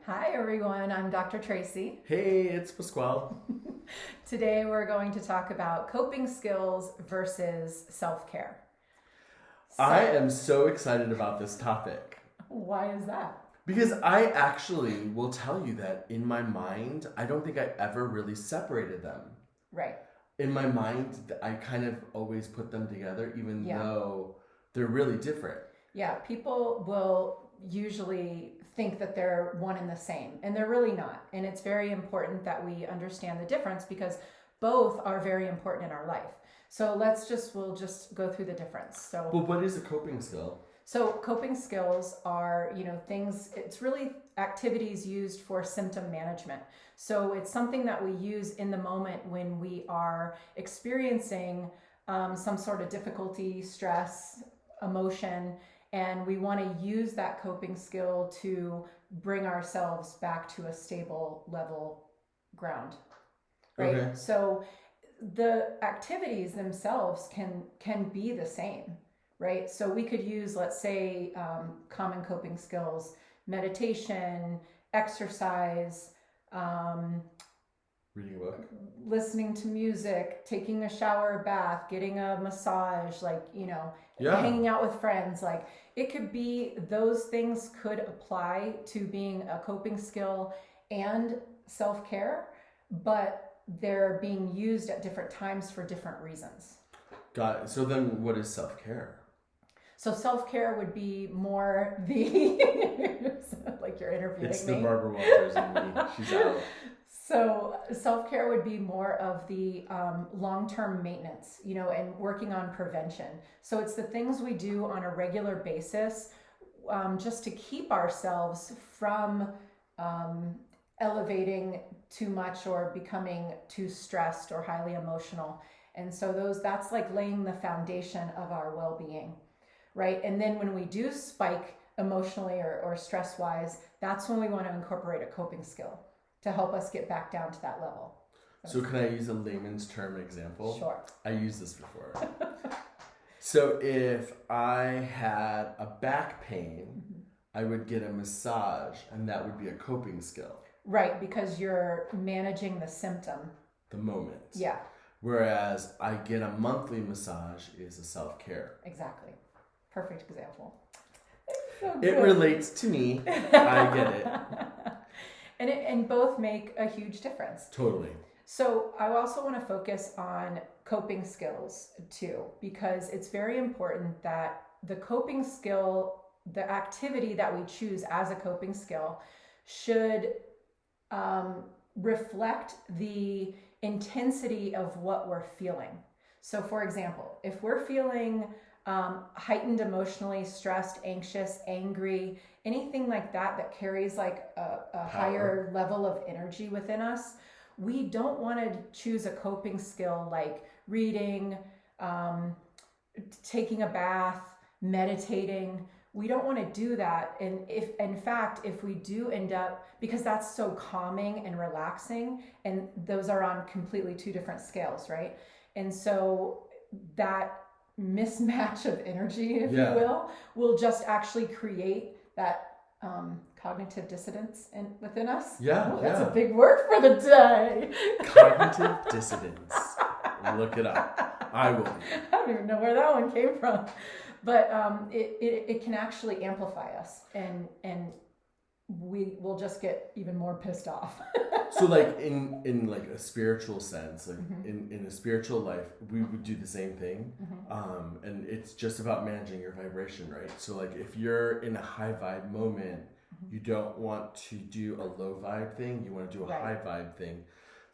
Hi everyone, I'm Dr. Traci. Hey, it's Pasquale. Today we're going to talk about coping skills versus self-care. I am so excited about this topic Why is that? because I actually will tell you that in my mind, I don't think I ever really separated them. Right. In my mind, I kind of always put them together, even though they're really different. Yeah, people will usually think that they're one and the same, and they're really not. And it's very important that we understand the difference because both are very important in our life. So we'll just go through the difference. But what is a coping skill? So coping skills are, things, it's really activities used for symptom management. So it's something that we use in the moment when we are experiencing some sort of difficulty, stress, emotion, and we want to use that coping skill to bring ourselves back to a stable level ground, right? Okay. So the activities themselves can be the same, right? So we could use, let's say, common coping skills: meditation, exercise, Reading a book. listening to music, taking a shower or bath, getting a massage, hanging out with friends. Like, it could be, those things could apply to being a coping skill and self-care, but they're being used at different times for different reasons. Got it. So then what is self-care? So self-care would be more the like you're interviewing It's me. the Barbara Walters in me. She's out. So self-care would be more of the long-term maintenance, and working on prevention. So it's the things we do on a regular basis just to keep ourselves from elevating too much or becoming too stressed or highly emotional. And so that's like laying the foundation of our well-being, right? And then when we do spike emotionally or stress-wise, that's when we want to incorporate a coping skill to help us get back down to that level. So can I use a layman's term example? Sure. I used this before. So if I had a back pain, I would get a massage, and that would be a coping skill. Right, because you're managing the symptom. The moment. Yeah. Whereas I get a monthly massage is a self-care. Exactly. Perfect example. It relates to me. I get it. And both make a huge difference. Totally. So I also want to focus on coping skills too, because it's very important that the coping skill, the activity that we choose as a coping skill, should reflect the intensity of what we're feeling. So for example, if we're feeling heightened emotionally, stressed, anxious, angry, anything like that carries like a higher level of energy within us, we don't want to choose a coping skill like reading, taking a bath, meditating. We don't want to do that. And if we do end up, because that's so calming and relaxing, and those are on completely two different scales, right? And so that mismatch of energy, if you will just actually create that cognitive dissonance within us. That's a big word for the day. Cognitive dissonance. Look it up. I will. I don't even know where that one came from. But it can actually amplify us, and we will just get even more pissed off. So like in like a spiritual sense, like in a spiritual life, we would do the same thing. And it's just about managing your vibration, right? So like if you're in a high vibe moment, you don't want to do a low vibe thing. You want to do a high vibe thing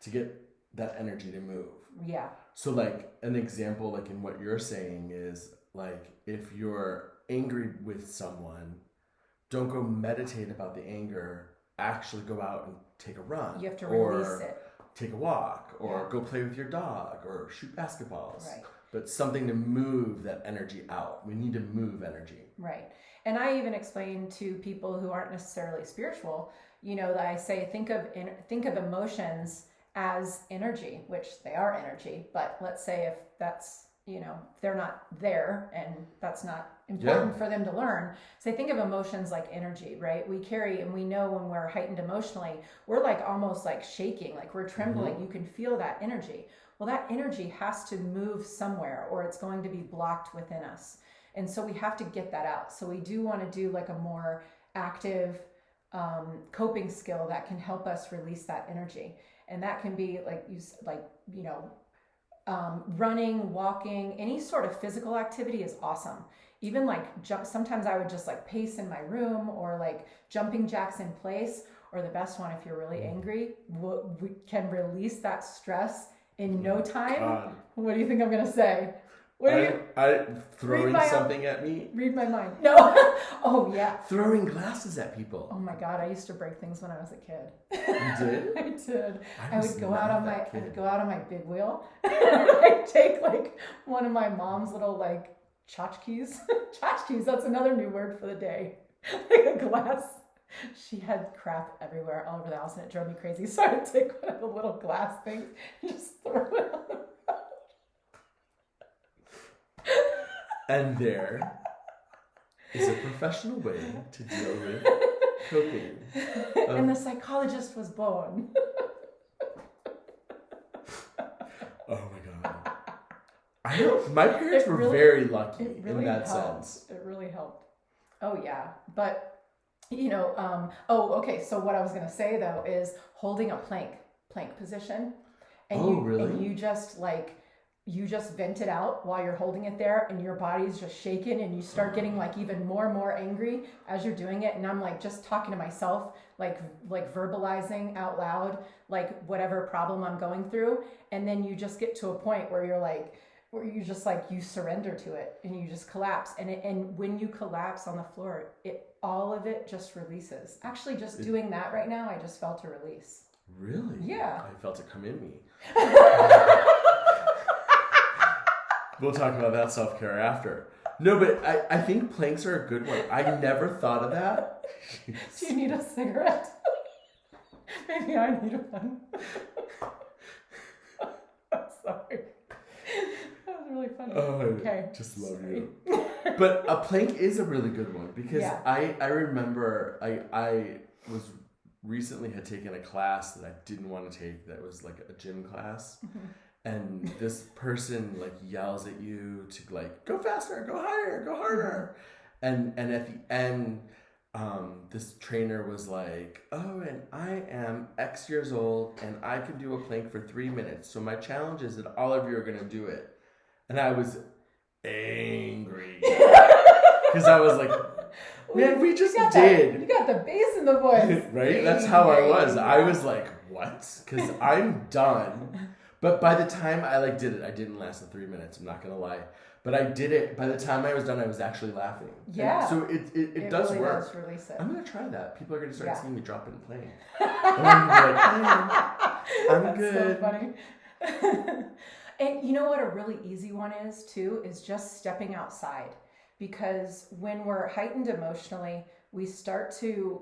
to get that energy to move. Yeah. So like an example, like in what you're saying is, like, if you're angry with someone, don't go meditate about the anger. Actually go out and take a run. You have to release it. Take a walk, or go play with your dog, or shoot basketballs. Right. But something to move that energy out. We need to move energy. Right. And I even explain to people who aren't necessarily spiritual, that I say, think of emotions as energy, which they are energy. But let's say if that's, if they're not there and that's not important for them to learn. So I think of emotions like energy, right? We carry, and we know when we're heightened emotionally, we're like almost like shaking, like we're trembling. You can feel that energy. Well, that energy has to move somewhere, or it's going to be blocked within us. And so we have to get that out. So we do want to do like a more active coping skill that can help us release that energy. And that can be running, walking, any sort of physical activity is awesome. Even like sometimes I would just like pace in my room, or like jumping jacks in place, or the best one, if you're really angry, we can release that stress in no time. God. What do you think I'm going to say? Throwing something at me? Read my mind. No. Oh, yeah. Throwing glasses at people. Oh my God, I used to break things when I was a kid. You did? I did. I would go out on my big wheel. I'd take like one of my mom's little like tchotchkes. Tchotchkes, that's another new word for the day. Like a glass. She had crap everywhere all over the house and it drove me crazy. So I would take one of the little glass things and just throw it on the road. And there is a professional way to deal with coping. And the psychologist was born. Oh my God. My parents were very lucky in that helped. sense. It really helped. Oh yeah. But, okay. So what I was going to say though is holding a plank position. And really? And you just vent it out while you're holding it there, and your body's just shaking, and you start getting like even more and more angry as you're doing it. And I'm like just talking to myself, like verbalizing out loud, like whatever problem I'm going through. And then you just get to a point where you surrender to it and you just collapse. And when you collapse on the floor, all of it just releases. Actually, just doing that right now, I just felt a release. Really? Yeah. I felt it come in me. We'll talk about that self-care after. No, but I think planks are a good one. I never thought of that. Do you need a cigarette? Maybe I need one. I'm sorry. That was really funny. Oh, okay. I just love you. But a plank is a really good one because I remember I was recently had taken a class that I didn't want to take that was like a gym class. Mm-hmm. And this person like yells at you to like go faster, go higher, go harder. And at the end, this trainer was like, oh, and I am X years old and I can do a plank for 3 minutes. So my challenge is that all of you are gonna do it. And I was angry. Because I was like, man, we just did. You got the bass in the voice. Right? That's how I was. I was like, what? Because I'm done. But by the time I did it, I didn't last the 3 minutes. I'm not gonna lie, but I did it. By the time I was done, I was actually laughing. Yeah. And so it does really work. Does release it. I'm gonna try that. People are gonna start seeing me drop it and playing. And I'm like, hey, I'm That's good. So funny. And you know what a really easy one is too is just stepping outside, because when we're heightened emotionally,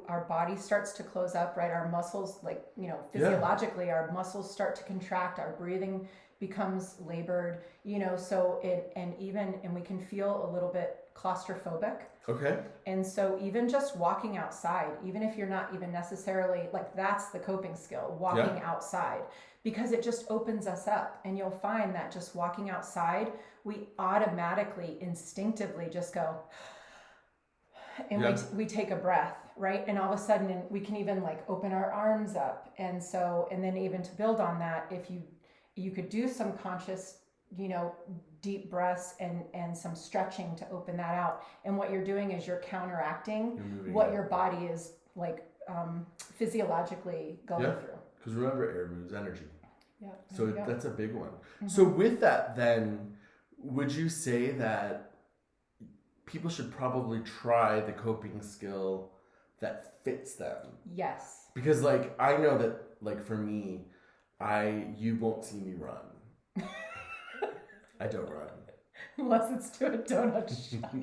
our body starts to close up, right? Our muscles, physiologically, our muscles start to contract, our breathing becomes labored, so and we can feel a little bit claustrophobic. Okay. And so even just walking outside, even if you're not even necessarily, that's the coping skill, walking outside, because it just opens us up. And you'll find that just walking outside, we automatically, instinctively just go, and we take a breath, right? And all of a sudden we can even open our arms up. And then even to build on that, if you could do some conscious, deep breaths and some stretching to open that out. And what you're doing is you're counteracting what your body is physiologically going through. Because remember, air moves energy. Yeah. So that's a big one. Mm-hmm. So with that, then, would you say that people should probably try the coping skill that fits them? Yes. Because I know that for me, you won't see me run. I don't run. Unless it's to a donut shop.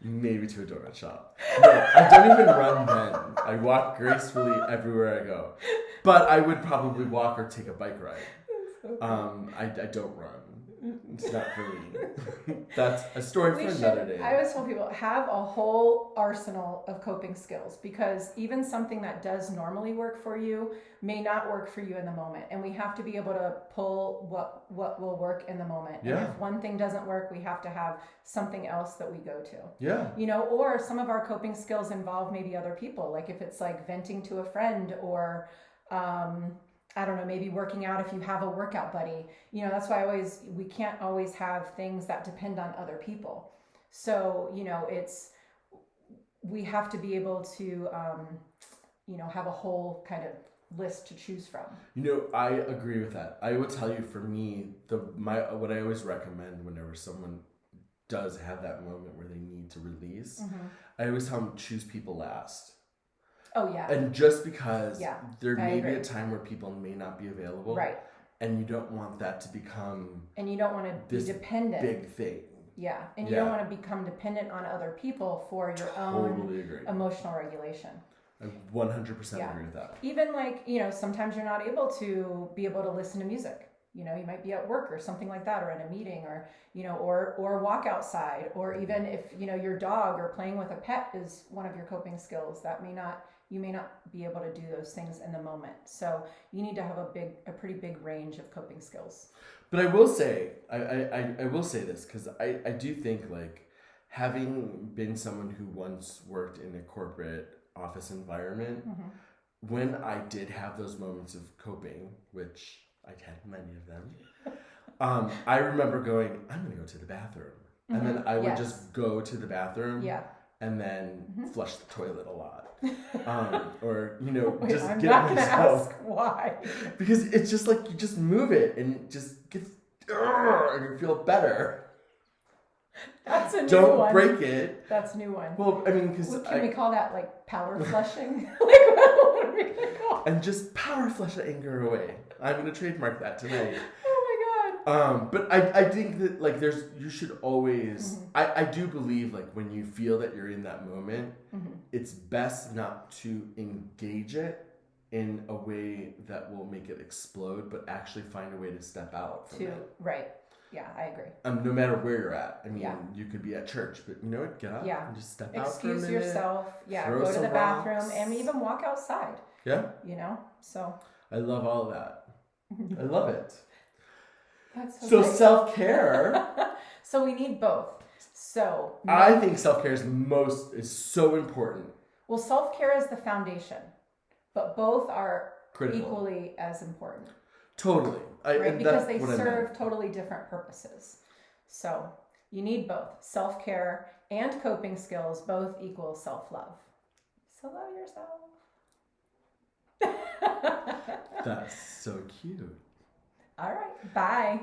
Maybe to a donut shop. No, I don't even run then. I walk gracefully everywhere I go. But I would probably walk or take a bike ride. So I don't run. It's not for me. That's a story for another day. I always tell people, have a whole arsenal of coping skills, because even something that does normally work for you may not work for you in the moment. And we have to be able to pull what will work in the moment. Yeah. And if one thing doesn't work, we have to have something else that we go to. Yeah. You know, or some of our coping skills involve maybe other people. Like if it's like venting to a friend, or I don't know, maybe working out if you have a workout buddy. You know, that's why we can't always have things that depend on other people. So, you know, we have to be able to, you know, have a whole kind of list to choose from. You know, I agree with that. I will tell you, for me, what I always recommend whenever someone does have that moment where they need to release, I always tell them, choose people last. Oh, yeah. And just because there I may agree. be a time where people may not be available. Right. And you don't want that to become... And you don't want to be dependent. Big thing. Yeah. And you don't want to become dependent on other people for your own emotional regulation. I 100% agree with that. Even like, you know, sometimes you're not able to listen to music. You know, you might be at work or something like that, or in a meeting, or, you know, or walk outside, or even if, you know, your dog or playing with a pet is one of your coping skills, you may not be able to do those things in the moment. So you need to have a pretty big range of coping skills. But I will say, I will say this, because I do think, like, having been someone who once worked in a corporate office environment, when I did have those moments of coping, which I had many of them, I remember going, I'm going to go to the bathroom. And then I would just go to the bathroom and then flush the toilet a lot. Or, you know, just I'm get not it gonna myself. ask why. Because it's just like, you just move it and it just gets, and you feel better. That's a new one. Don't break it. That's a new one. Well, I mean, because can we call that like power flushing? Like, what are we gonna call it? And just power flush the anger away. I'm gonna trademark that tonight. Oh my god. But I think that, like, you should always, I do believe, like, when you feel that you're in that moment, it's best not to engage it in a way that will make it explode, but actually find a way to step out from it. Right. Yeah, I agree. No matter where you're at. I mean, you could be at church, but you know what? Get up and just step out for a minute. Excuse yourself. Yeah, throw go to some the bathroom rocks. and even walk outside. Yeah. You know? So. I love all of that. I love it. That's so self-care. So we need both. So. I think self-care is so important. Well, self-care is the foundation, but both are critical, equally as important. Totally. Right? Because they serve totally different purposes. So you need both. Self-care and coping skills both equal self-love. So love yourself. That's so cute. All right. Bye.